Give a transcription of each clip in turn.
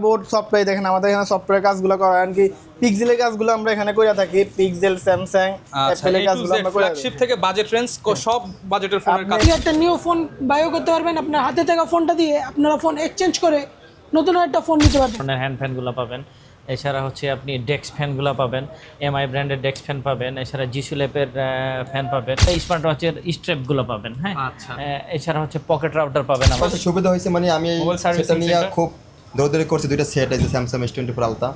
Board software দেখেন আমাদের এখানে সফটওয়্যার কাজগুলো করা এমনকি পিক্সেলের কাজগুলো আমরা এখানে করে থাকি। পিক্সেল, স্যামসাং, অ্যাপলের কাজগুলো আমরা করে ফ্ল্যাগশিপ থেকে বাজেট রেঞ্জ সব বাজেটের ফোনের কাজ। আপনি একটা নিউ ফোন বায়ো করতে পারবেন, আপনার হাতে থাকা ফোনটা দিয়ে আপনারা ফোন এক্সচেঞ্জ করে নতুন একটা ফোন নিতে পারবেন। হ্যান্ড ফ্যানগুলো পাবেন, এছাড়া হচ্ছে আপনি ডেস্ক ফ্যানগুলো পাবেন, এমআই ব্র্যান্ডের ডেস্ক ফ্যান পাবেন, এছাড়া জিসু ল্যাপের ফ্যান পাবেন, স্মার্ট ওয়াচের স্ট্র্যাপগুলো পাবেন। হ্যাঁ, এছাড়া হচ্ছে পকেট রাউটার পাবেন। আমার সুবিধা হয়েছে মানে আমি সেটা নিয়ে খুব দৌড়দৌড়ি করছি। দুইটা সেট আছে স্যামসাং S24 আলট্রা,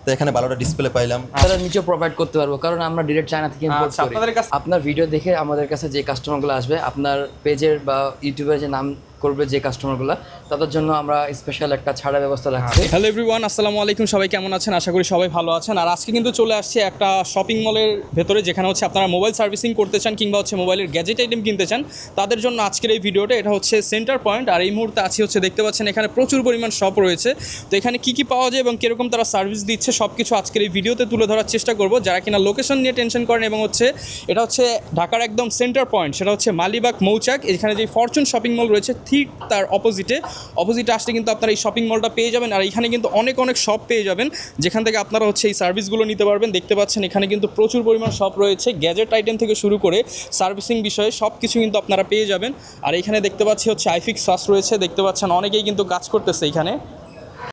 তো এখানে ভালোটা ডিসপ্লে পাইলাম। তারা নিচে প্রোভাইড করতে পারবো, কারণ আমরা ডিরেক্ট চায়না থেকে ইম্পোর্ট করি। আপনার ভিডিও দেখে আমাদের কাছে যে কাস্টমারগুলো আসবে, আপনার পেজের বা ইউটিউবের যে নাম করবে যে কাস্টমারগুলো, তাদের জন্য আমরা স্পেশাল একটা ছাড়া ব্যবস্থা রাখছি। হ্যালো এভরিওয়ান, আসসালামু আলাইকুম। সবাই কেমন আছেন? আশা করি সবাই ভালো আছেন। আর আজকে কিন্তু চলে আসছে একটা শপিং মলের ভেতরে, যেখানে হচ্ছে আপনারা মোবাইল সার্ভিসিং করতে চান কিংবা হচ্ছে মোবাইলের গ্যাজেট আইটেম কিনতে চান, তাদের জন্য আজকের এই ভিডিওটা। এটা হচ্ছে সেন্টার পয়েন্ট, আর এই মুহূর্তে আছি হচ্ছে দেখতে পাচ্ছেন এখানে প্রচুর পরিমাণ শপ রয়েছে। তো এখানে কী কী পাওয়া যায় এবং কীরকম তারা সার্ভিস দিচ্ছে সব কিছু আজকের এই ভিডিওতে তুলে ধরার চেষ্টা করব। যারা কিনা লোকেশন নিয়ে টেনশন করেন, এবং হচ্ছে এটা হচ্ছে ঢাকার একদম সেন্টার পয়েন্ট, সেটা হচ্ছে মালিবাগ মৌচাক। এখানে যে ফরচুন শপিং মল রয়েছে ঠিক তার অপোজিটে আসলে কিন্তু আপনারা এই শপিং মলটা পেয়ে যাবেন। আর এখানে কিন্তু অনেক শপ পেয়ে যাবেন, যেখান থেকে আপনারা হচ্ছে এই সার্ভিসগুলো নিতে পারবেন। দেখতে পাচ্ছেন এখানে কিন্তু প্রচুর পরিমাণ শপ রয়েছে, গ্যাজেট আইটেম থেকে শুরু করে সার্ভিসিং বিষয়ে সব কিছু কিন্তু আপনারা পেয়ে যাবেন। আর এখানে দেখতে পাচ্ছি হচ্ছে আইফিক্স সাস রয়েছে, দেখতে পাচ্ছেন অনেকেই কিন্তু কাজ করতেছে এখানে।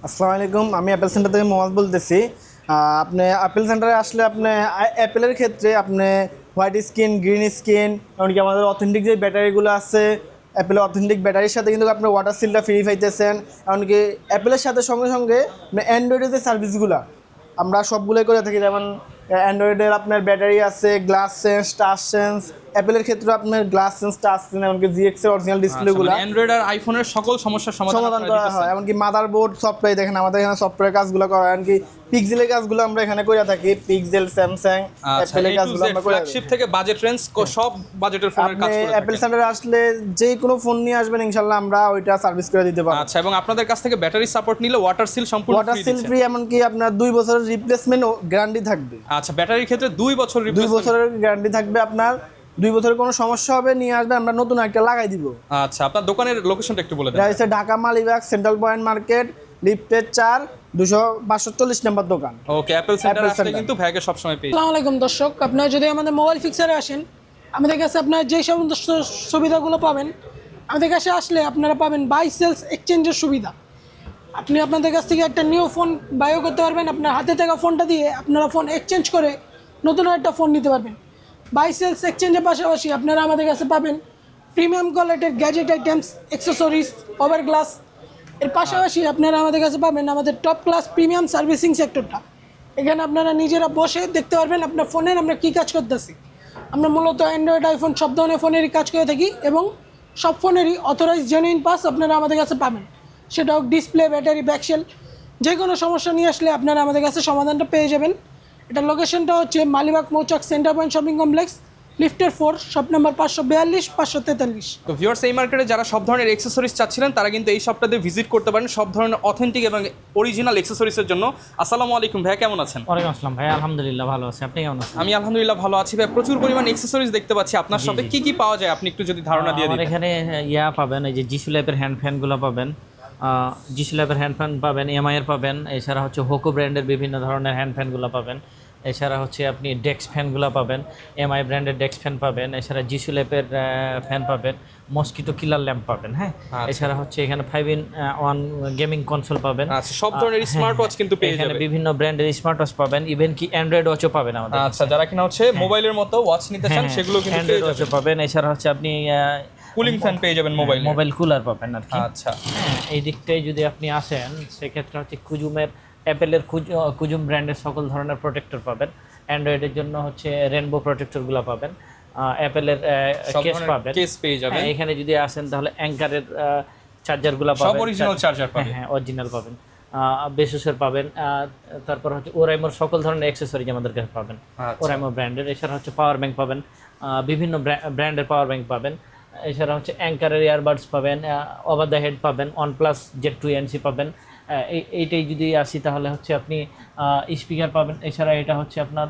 আসসালামু আলাইকুম, আমি অ্যাপেল সেন্টার থেকে মোহাম্মদ বলতেছি। আপনি অ্যাপেল সেন্টারে আসলে আপনি অ্যাপেলের ক্ষেত্রে আপনি হোয়াইট স্ক্রিন, গ্রিন স্ক্রিন, এমনকি আমাদের অথেন্টিক যে ব্যাটারিগুলো আছে, অ্যাপেলের অথেন্টিক ব্যাটারির সাথে কিন্তু আপনি ওয়াটার সিলটা ফ্রি পাইতেছেন। এমনকি অ্যাপেলের সাথে সঙ্গে সঙ্গে অ্যান্ড্রয়েডের যে সার্ভিসগুলো আমরা সবগুলোই করে থাকি। যেমন অ্যান্ড্রয়েডের আপনার ব্যাটারি আছে, গ্লাস সেন্স, টাচ সেন্স। অ্যাপেলের ক্ষেত্রে আপনার গ্লাস সেন্স, টাচ সেন্স, এমনকি জিএক্স এর অরিজিনাল ডিসপ্লেগুলো অ্যান্ড্রয়েড আর আইফোনের সকল সমস্যার সমাধান করা হয়। এমনকি মাদারবোর্ড সফটওয়্যার দেখেন আমাদের এখানে সফটওয়্যার কাজগুলো করা, এমনকি পিক্সেলের কাজগুলো আমরা এখানে করে থাকি। পিক্সেল, স্যামসাং, অ্যাপেলের কাজগুলো আমরা করে থাকি। ফ্ল্যাগশিপ থেকে বাজেট রেঞ্জ সব বাজেটের ফোনের কাজ করে থাকি। অ্যাপেল সেন্টারে আসলে যে কোনো ফোন নিয়ে আসবেন, ইনশাআল্লাহ আমরা ওইটা সার্ভিস করে দিতে পারবো। আচ্ছা, এবং আপনাদের কাছ থেকে ব্যাটারি সাপোর্ট নিলে ওয়াটার সিল সম্পূর্ণ ওয়াটার সিল ফ্রি, এমনকি আপনার 2 বছরের রিপ্লেসমেন্ট গ্যারান্টি থাকবে। আচ্ছা, ব্যাটারির ক্ষেত্রে 2 বছর 2 বছরের গ্যারান্টি থাকবে। আপনার 2 বছরের কোনো সমস্যা হবে নিয়ে আসবে, আমরা নতুন একটা লাগাই দিব। আচ্ছা, আপনার দোকানের লোকেশনটা একটু বলে দেন। এটা হচ্ছে Dhaka Malibagh central point market, লিফটের 4, 245 নম্বর দোকান। ওকে, অ্যাপেল সেন্টার আসলে কিন্তু ভাইকে সব সময় পেয়ে। আসসালামু আলাইকুম দর্শক, আপনারা যদি আমাদের মোবাইল ফিক্সারে আসেন, আমাদের কাছে আপনার যে সমস্ত সুবিধাগুলো পাবেন, আমাদের কাছে আসলে আপনারা পাবেন বাই সেলস এক্সচেঞ্জের সুবিধা। আপনি আপনাদের কাছ থেকে একটা নিউ ফোন বায়ো করতে পারবেন, আপনার হাতে থাকা ফোনটা দিয়ে আপনারা ফোন এক্সচেঞ্জ করে নতুন একটা ফোন নিতে পারবেন। বাই সেলস এক্সচেঞ্জের পাশাপাশি আপনারা আমাদের কাছে পাবেন প্রিমিয়াম কোয়ালিটির gadget items, accessories, over glass. এর পাশাপাশি আপনারা আমাদের কাছে পাবেন আমাদের টপ ক্লাস প্রিমিয়াম সার্ভিসিং সেক্টরটা। এখানে আপনারা নিজেরা বসে দেখতে পারবেন আপনার ফোনের আমরা কী কাজ করতেছি। আমরা মূলত অ্যান্ড্রয়েড, আইফোন সব ধরনের ফোনেরই কাজ করে থাকি, এবং সব ফোনেরই অথরাইজ জেনুইন পাস আপনারা আমাদের কাছে পাবেন। সেটা হোক ডিসপ্লে, ব্যাটারি, ব্যাকসেল, যে কোনো সমস্যা নিয়ে আসলে আপনারা আমাদের কাছে সমাধানটা পেয়ে যাবেন। এটা লোকেশনটা হচ্ছে মালিবাগ মৌচাক সেন্টার পয়েন্ট শপিং কমপ্লেক্স, লিফটের 4, শপ নাম্বার 542, 543। তো ভিউয়ার্স, এই মার্কেটে যারা সব ধরনের অ্যাক্সেসরিজ চাচ্ছিলেন, তারা কিন্তু এই শপটাতে ভিজিট করতে পারেন সব ধরনের অথেন্টিক এবং অরিজিনাল অ্যাক্সেসরিজের জন্য। আসসালামু আলাইকুম ভাই, কেমন আছেন? ওয়ালাইকুম আসসালাম ভাই, আলহামদুলিল্লাহ ভালো আছি। আপনি কেমন আছেন? আমি আলহামদুলিল্লাহ ভালো আছি ভাই। প্রচুর পরিমাণ অ্যাক্সেসরিজ দেখতে পাচ্ছি আপনার শপে। কি কি পাওয়া যায় আপনি একটু যদি ধারণা দিয়ে দিন। আমার এখানে পাবেন, এই যে জিসু ল্যাপের হ্যান্ড ফ্যানগুলো পাবেন, জিসু ল্যাপের হ্যান্ড ফ্যান পাবেন, এমআই এর পাবেন, এছাড়া হচ্ছে হোকো ব্র্যান্ডের বিভিন্ন ধরনের হ্যান্ড ফ্যানগুলো পাবেন, এছাড়া হচ্ছে আপনি ডেস্ক ফ্যানগুলো পাবেন, এমআই ব্র্যান্ডের ডেস্ক ফ্যান পাবেন, এছাড়া জিসু ল্যাপের ফ্যান পাবেন, মসকিটো কিলার ল্যাম্প পাবেন। হ্যাঁ, এছাড়া হচ্ছে এখানে 5-in-1 গেমিং কনসোল পাবেন। আচ্ছা, সব ধরনের স্মার্ট ওয়াচ কিন্তু পেয়ে যাবেন। এখানে বিভিন্ন ব্র্যান্ডের স্মার্ট ওয়াচ পাবেন, ইভেন কি অ্যান্ড্রয়েড ওয়াচও পাবেন আমাদের। আচ্ছা, যারা কিনা হচ্ছে মোবাইলের মতো ওয়াচ নিতে চান সেগুলো কিন্তু পেয়ে অ্যান্ড্রয়েড ওয়াচও যাবেন। পাবেন। এছাড়া হচ্ছে আপনি কুলিং ফ্যান পেয়ে যাবেন, মোবাইল কুলার পাবেন আর কি। আচ্ছা, এই দিকটাই যদি আপনি আসেন, সেক্ষেত্রে হচ্ছে অ্যাপেলের কুজুম ব্র্যান্ডের সকল ধরনের প্রোটেক্টর পাবেন। অ্যান্ড্রয়েডের জন্য হচ্ছে রেনবো প্রোটেক্টরগুলো পাবেন। অ্যাপেলের কেস পাবেন, কেস পেয়ে যাবেন। এখানে যদি আসেন তাহলে অ্যাঙ্কারের চার্জারগুলো সব পাবেন, অরিজিনাল চার্জার পাবেন। হ্যাঁ অরিজিনাল পাবেন। বেসুসের পাবেন। তারপর হচ্ছে ওরাইমোর সকল ধরনের অ্যাক্সেসরিজ আমাদের কাছে পাবেন, ওরাইমো ব্র্যান্ডের। এছাড়া হচ্ছে পাওয়ার ব্যাংক পাবেন, বিভিন্ন ব্র্যান্ডের পাওয়ার ব্যাংক পাবেন। এছাড়া হচ্ছে অ্যাঙ্কারের ইয়ারবাডস পাবেন, ওভার দ্য হেড পাবেন, OnePlus Z2 NC পাবেন। এইটাই যদি আসি তাহলে হচ্ছে আপনি স্পিকার পাবেন। এছাড়া এটা হচ্ছে আপনার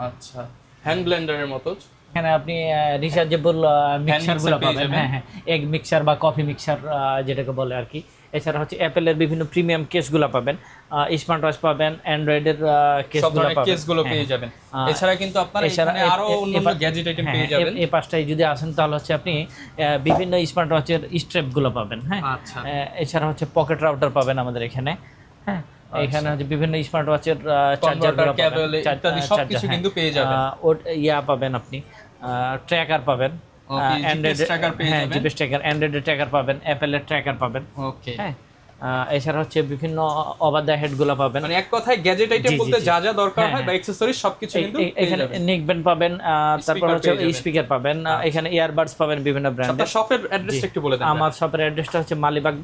আচ্ছা, হ্যান্ড ব্লেন্ডারের মতো। এখানে আপনি রিচার্জেবল মিক্সারগুলো পাবেন। হ্যাঁ, এগ মিক্সার বা কফি মিক্সার যেটাকে বলে আর কি, এছাড়া হচ্ছে অ্যাপেলের বিভিন্ন প্রিমিয়াম কেসগুলো পাবেন, স্মার্ট ওয়াচ পাবেন, অ্যান্ড্রয়েডের সব কেসগুলো ধরনের পাবেন, কেসগুলো পেয়ে যাবেন। এছাড়া কিন্তু আপনারা এখানে আরো অন্যান্য গ্যাজেট আইটেম পেয়ে যাবেন। এই পাশটায় যদি আসেন তাহলে হচ্ছে আপনি বিভিন্ন স্মার্ট ওয়াচের স্ট্র্যাপগুলো পাবেন। হ্যাঁ, আচ্ছা। এছাড়া হচ্ছে পকেট রাউটার পাবেন আমাদের এখানে। হ্যাঁ, এখানে হচ্ছে বিভিন্ন স্মার্ট ওয়াচের চার্জারগুলো কেবল ইত্যাদি সবকিছু কিন্তু পেয়ে যাবেন। ইয়া পাবেন আপনি, ট্র্যাকার পাবেন, GPS tracker পেয়ে যাবেন। জিপিএস ট্র্যাকার, অ্যান্ড্রয়েডের ট্র্যাকার পাবেন, অ্যাপেলের ট্র্যাকার পাবেন। ওকে, হ্যাঁ, এছাড়া হচ্ছে বিভিন্ন ওভার দ্য হেডগুলো পাবেন। মানে এক কথায় গ্যাজেট আইটেম জি, জি, বলতে জি। যা যা দরকার হ্যাঁ, হয় বা অ্যাকসেসরিজ সবকিছু কিন্তু এখানে নেকব্যান্ড পাবেন, তারপর হচ্ছে পেয়ে যাবেন। স্পিকার পাবেন, এখানে ইয়ারবাডস পাবেন বিভিন্ন ব্র্যান্ডের। আপনার শপের অ্যাড্রেসটা একটু বলে দেন। আমার শপের অ্যাড্রেসটা হচ্ছে মালিবাগ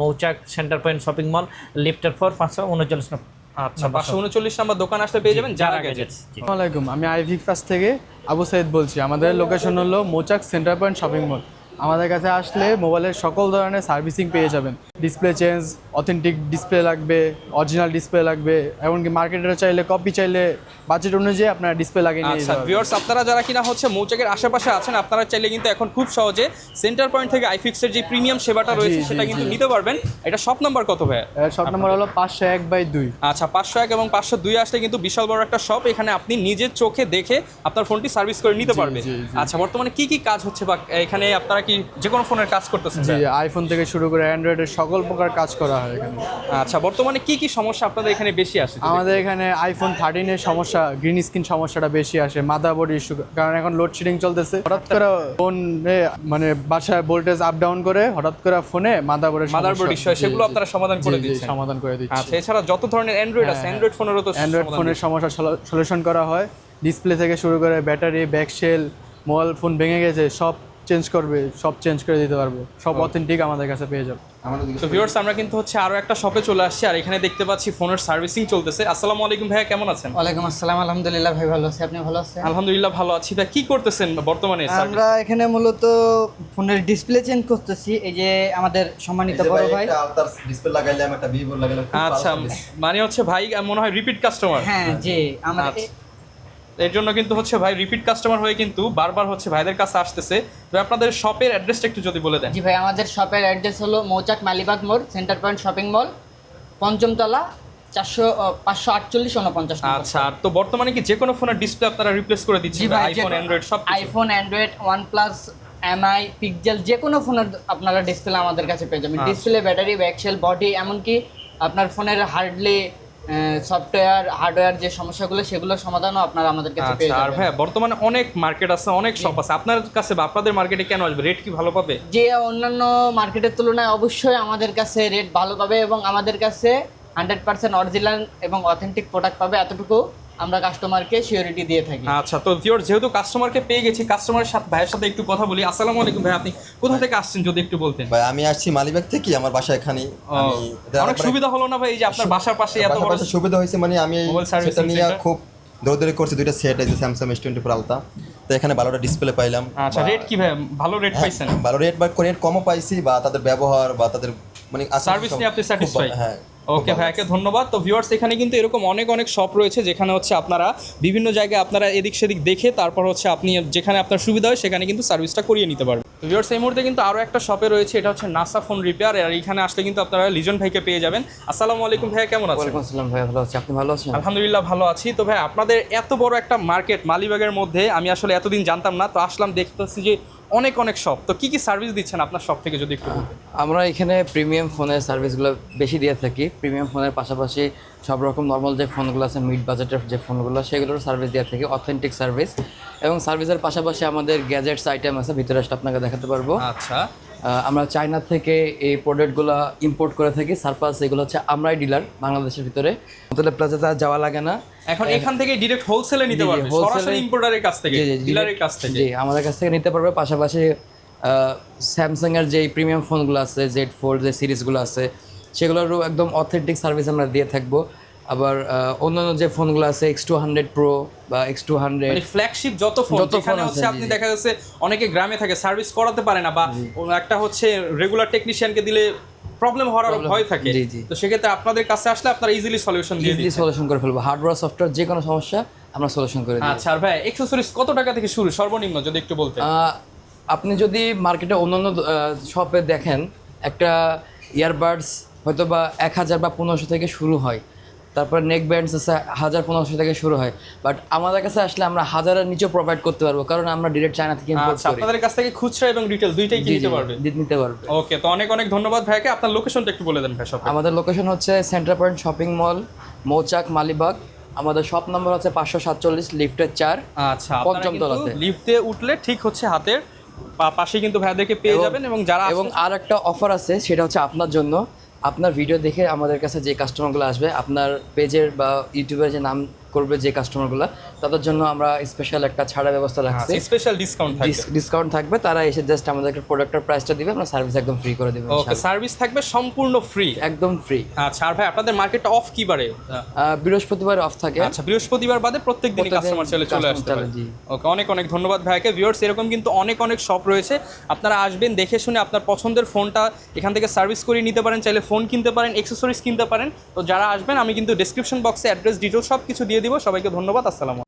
মৌচাক সেন্টার পয়েন্ট শপিং মল, লিফটের 4 539 নম্বর। আচ্ছা, 539 নাম্বার দোকান আসলে পেয়ে যাবেন যারা গ্যাজেটস। আসসালামু আলাইকুম, আমি আইভিক ফাস্ট থেকে আবু সাইদ বলছি। আমাদের লোকেশন হলো মৌচাক সেন্টার পয়েন্ট শপিং মল। আমাদের কাছে আসলে মোবাইলের সকল ধরনের সার্ভিসিং পেয়ে যাবেন। ডিসপ্লে চেঞ্জ, অথেন্টিক ডিসপ্লে লাগবে, অরিজিনাল ডিসপ্লে লাগবে, এমনকি মার্কেটের চাইলে কপি চাইলে বাজেট অনুযায়ী আপনারা ডিসপ্লে লাগিয়ে নিয়ে আচ্ছা যাবেন। ভিউয়ার্স, আপনারা যারা কিনা হচ্ছে মৌচাকের আশেপাশে আছেন, আপনারা চাইলে কিন্তু এখন খুব সহজে সেন্টার পয়েন্ট থেকে আইফিক্সের যে প্রিমিয়াম সেবাটা রয়েছে সেটা কিন্তু নিতে পারবেন। এটা শপ নাম্বার কত ভাই? শপ নাম্বার হলো 501/2। আচ্ছা, 501 এবং 502 আসলে কিন্তু বিশাল বড় একটা শপ। এখানে আপনি নিজের চোখে দেখে আপনার ফোনটি সার্ভিস করে নিতে পারবেন। আচ্ছা, বর্তমানে কি কি কাজ হচ্ছে বা এখানে আপনারা কি যে কোনো ফোনের কাজ করতেছেন? জি, আইফোন থেকে শুরু করে অ্যান্ড্রয়েডের সকল প্রকার কাজ করা হয় এখানে। আচ্ছা, বর্তমানে কি কি সমস্যা আপনাদের এখানে বেশি আসে? আমাদের এখানে আইফোন 13 এর সমস্যা, গ্রিন স্ক্রিন সমস্যাটা বেশি আসে, মাদারবোর্ড ইস্যু, কারণ এখন লোডশেডিং চলতেছে। হঠাৎ করে ফোনে মানে বাসায় ভোল্টেজ আপ ডাউন করে হঠাৎ করে ফোনে মাদারবোর্ড ইস্যু সেগুলো আপনারা সমাধান করে দিচ্ছেন? সমাধান করে দিচ্ছি। আচ্ছা, এছাড়া যত ধরনের অ্যান্ড্রয়েড আছে, অ্যান্ড্রয়েড ফোনেরও তো অ্যান্ড্রয়েড ফোনের সমস্যা সলিউশন করা হয়। ডিসপ্লে থেকে শুরু করে ব্যাটারি, ব্যাকশেল, মোবাইল ফোন ভেঙে গেছে সব চেঞ্জ করবে, সব চেঞ্জ করে দিতে পারবো। সব অথেন্টিক আমাদের কাছে পেয়ে যাবে। তো ভিউয়ার্স, আমরা কিন্তু হচ্ছে আরো একটা শপে চলে আসছি আর এখানে দেখতে পাচ্ছি ফোনের সার্ভিসিং চলতেছে। আসসালামু আলাইকুম ভাইয়া, কেমন আছেন? ওয়ালাইকুম আসসালাম, আলহামদুলিল্লাহ ভাই ভালো আছি, আপনি ভালো আছেন? আলহামদুলিল্লাহ ভালো আছি। তা কি করতেছেন বর্তমানে? আমরা এখানে মূলত ফোনের ডিসপ্লে চেঞ্জ করতেছি। এই যে আমাদের সম্মানিত বড় ভাই, আলতার ডিসপ্লে লাগাইলাম, একটা ভিভো লাগাইলাম। আচ্ছা, মানে হচ্ছে ভাই মনে হয় রিপিট কাস্টমার। হ্যাঁ জি, আমাদের এর জন্য কিন্তু হচ্ছে ভাই রিপিট কাস্টমার হয়ে কিন্তু বারবার হচ্ছে ভাইদের কাছে আসতেছে। তো আপনাদের শপের অ্যাড্রেসটা একটু যদি বলে দেন। জি ভাই, আমাদের শপের অ্যাড্রেস হলো মৌচাক মালিবাগ মোড়, সেন্টার পয়েন্ট শপিং মল, পঞ্চম তলা, 548-49 নম্বর। আচ্ছা, আর তো বর্তমানে কি যে কোনো ফোনের ডিসপ্লে আপনারা রিপ্লেস করে দিচ্ছেন? জি ভাই, আইফোন, অ্যান্ড্রয়েড সব? IPhone, Android, OnePlus, MI, pixel, যে কোনো ফোনের আপনারা ডিসপ্লে আমাদের কাছে পেয়ে যাবেন। ডিসপ্লে, ব্যাটারি, ব্যাকশেল, বডি, এমনকি আপনার ফোনের সফটওয়্যার, হার্ডওয়্যার যে সমস্যাগুলো সেগুলোর সমাধানও আপনারা আমাদের কাছে পেয়ে আচ্ছা, আর যাবেন। ভাই বর্তমানে অনেক মার্কেট আছে, অনেক শপ আছে, আপনার কাছে বা আপনাদের মার্কেটে কেন আসবে? রেট কি ভালো পাবে? যে অন্যান্য মার্কেটের তুলনায় অবশ্যই আমাদের কাছে রেট ভালো পাবে এবং আমাদের কাছে 100% অরিজিনাল এবং অথেন্টিক প্রোডাক্ট পাবে, এতটুকু আমরা কাস্টমারকে সিওরিটি দিয়ে থাকি। আচ্ছা, তো ভিউয়ার যেহেতু কাস্টমারকে পেয়ে গেছি, কাস্টমারের সাথে ভাইয়ের সাথে একটু কথা বলি। আসসালামু আলাইকুম ভাই, আপনি কোথা থেকে আসছেন যদি একটু বলতেন? ভাই আমি আসছি মালিবাগ থেকে, আমার বাসা এখানে। অনেক সুবিধা হলো না ভাই, এই যে আপনার বাসার পাশে এত বড় সুবিধা হয়েছে, মানে আমি মোবাইল সার্ভিসিং সেটা নিয়ে সেন্টার। খুব দৌড়দৌড়ি করছি। দুইটা সেট আছে স্যামসাং S24 আলতা, তো এখানে ভালোটা ডিসপ্লে পাইলাম। আচ্ছা, রেট কি ভাই ভালো রেট পাইছেন? ভালো রেট বা রেট কমও পাইছি, বা তাদের ব্যবহার বা তাদের মানে সার্ভিস নিয়ে আপনি স্যাটিসফাই? হ্যাঁ। ওকে ভাইকে ধন্যবাদ। তো ভিউয়ার্স, এখানে কিন্তু এরকম অনেক অনেক শপ রয়েছে যেখানে হচ্ছে আপনারা বিভিন্ন জায়গায় আপনারা এদিক সেদিক দেখে তারপর হচ্ছে আপনি যেখানে আপনার সুবিধা হয় সেখানে কিন্তু সার্ভিসটা করিয়ে নিতে পারবেন। তো ভিউয়ার্স, এই মুহূর্তে কিন্তু আরও একটা শপে রয়েছে, এটা হচ্ছে নাসা ফোন রিপেয়ার। আর এখানে আসলে কিন্তু আপনারা লিজন ভাইকে পেয়ে যাবেন। আসসালামু আলাইকুম ভাইয়া, কেমন আছেন? ওয়ালাইকুম আসসালাম ভাই, ভালো আছি, আপনি ভালো আছেন? আলহামদুলিল্লাহ ভালো আছি। তো ভাই, আপনাদের এত বড় একটা মার্কেট মালিবাগের মধ্যে আমি আসলে এতদিন জানতাম না, তো আসলাম, দেখতেছি যে অনেক অনেক শপ। তো কি কি সার্ভিস দিচ্ছেন আপনার শপ থেকে যদি একটু বলতেন? আমরা এখানে প্রিমিয়াম ফোনের সার্ভিসগুলো বেশি দিয়ে থাকি। প্রিমিয়াম ফোনের পাশাপাশি সব রকম নর্মাল যে ফোনগুলো আছে, মিড বাজেটের যে ফোনগুলো, সেগুলোর সার্ভিস দিয়ে থাকি, অথেন্টিক সার্ভিস। এবং সার্ভিসের পাশাপাশি আমাদের গ্যাজেটস আইটেম আছে, ভিতরে আসলে আপনাকে দেখাতে পারবো। আচ্ছা, আমরা চায়না থেকে এই প্রোডাক্টগুলো ইম্পোর্ট করে থাকি। সারপাস এগুলো হচ্ছে আমরাই ডিলার বাংলাদেশের ভিতরে, হোটেলে প্লাজাতে আর যাওয়া লাগে না। এখন এখান থেকে ডাইরেক্ট হোলসেলে নিতে জি, পারবে, wholesale-এ- সরাসরি ইম্পোর্টারের কাছ থেকে, ডিলারের কাছ থেকে? জি, আমাদের কাছ থেকে নিতে পারবে। পাশাপাশি স্যামসাং এর যে প্রিমিয়াম ফোনগুলো আছে, Z4 যে সিরিজগুলো আছে, সেগুলোরও একদম অথেন্টিক সার্ভিস আমরা দিয়ে থাকবো। আবার অন্যান্য যে ফোনগুলো আছে, X200 Pro বা X200, মানে ফ্ল্যাগশিপ যত ফোন, যত ফোন যেখানে আছে, হচ্ছে আপনি জি। দেখা যাচ্ছে অনেকে গ্রামে থাকে, সার্ভিস করাতে পারে না, বা একটা হচ্ছে রেগুলার টেকনিশিয়ানকে দিলে প্রবলেম হওয়ার ভয় থাকে। জি, জি। তো সেক্ষেত্রে আপনাদের কাছে আসলে আপনারা ইজিলি সলিউশন দিয়ে ইজিলি দিচ্ছেন। সলিউশন করে ফেলবো। হার্ডওয়্যার, সফটওয়্যার যে কোনো সমস্যা আমরা সলিউশন করে দিই। আচ্ছা, আর ভাই অ্যাকসেসরিজ কত টাকা থেকে শুরু সর্বনিম্ন যদি একটু বলতেন? আপনি যদি মার্কেটে অন্যান্য শপে দেখেন, একটা ইয়ারবাডস হয়তো বা 1000 বা 1500 থেকে শুরু হয়, তারপর নেক ব্যান্ডস আছে 1000-1500 থেকে শুরু হয়, বাট আমাদের কাছে আসলে আমরা 1000-এর নিচেও প্রোভাইড করতে পারবো, কারণ আমরা ডিরেক্ট চায়না থেকে ইম্পোর্ট আচ্ছা, করি। আপনাদের কাছ থেকে খুচরা এবং রিটেল দুইটাই কি নিতে পারবে? নিতে পারবে। ওকে, তো অনেক অনেক ধন্যবাদ ভাইকে। আপনার লোকেশনটা একটু বলে দেন ভাই। শপ আমাদের লোকেশন হচ্ছে সেন্টার পয়েন্ট শপিং মল, মৌচাক, মালিবাগ। আমাদের শপ নম্বর হচ্ছে 547 লিফটের 4। আচ্ছা, পঞ্চম তলাতে। লিফটে উঠলে ঠিক হচ্ছে হাতের পাশে কিন্তু ভাইদেরকে পেয়ে যাবেন। এবং যারা এবং আর একটা অফার আছে, সেটা হচ্ছে আপনার জন্য। আপনার ভিডিও দেখে আমাদের কাছে যে কাস্টমারগুলো আসবে, আপনার পেজের বা ইউটিউবের যে নাম করবে যে কাস্টমারগুলো, তাদের জন্য আমরা স্পেশাল একটা ছাড়া ব্যবস্থা রাখছি। স্পেশাল ডিসকাউন্ট থাকবে। ডিসকাউন্ট থাকবে, তারা এসে জাস্ট আমাদেরকে প্রোডাক্টের প্রাইসটা দিবে, আমরা সার্ভিস একদম ফ্রি করে দেবো। ওকে, সার্ভিস থাকবে সম্পূর্ণ ফ্রি, একদম ফ্রি। আচ্ছা, আর ভাই আপনাদের মার্কেটটা অফ কি বারে? বৃহস্পতিবার অফ থাকে। আচ্ছা, বৃহস্পতিবার বাদে প্রত্যেক দিনই কাস্টমার চলে আসতে পারে। ওকে, অনেক অনেক ধন্যবাদ ভাইকে। ভিউয়ার্স, এরকম কিন্তু অনেক অনেক শপ রয়েছে, আপনারা আসবেন, দেখে শুনে আপনার পছন্দের ফোনটা এখান থেকে সার্ভিস করিয়ে নিতে পারেন। চাইলে ফোন কিনতে পারেন, অ্যাকসেসরিজ কিনতে পারেন। তো যারা আসবেন, আমি কিন্তু ডেসক্রিপশন বক্সে অ্যাড্রেস, ডিটেলস সব কিছু দিয়ে দিব। সবাইকে ধন্যবাদ। আসসালামু আলাইকুম।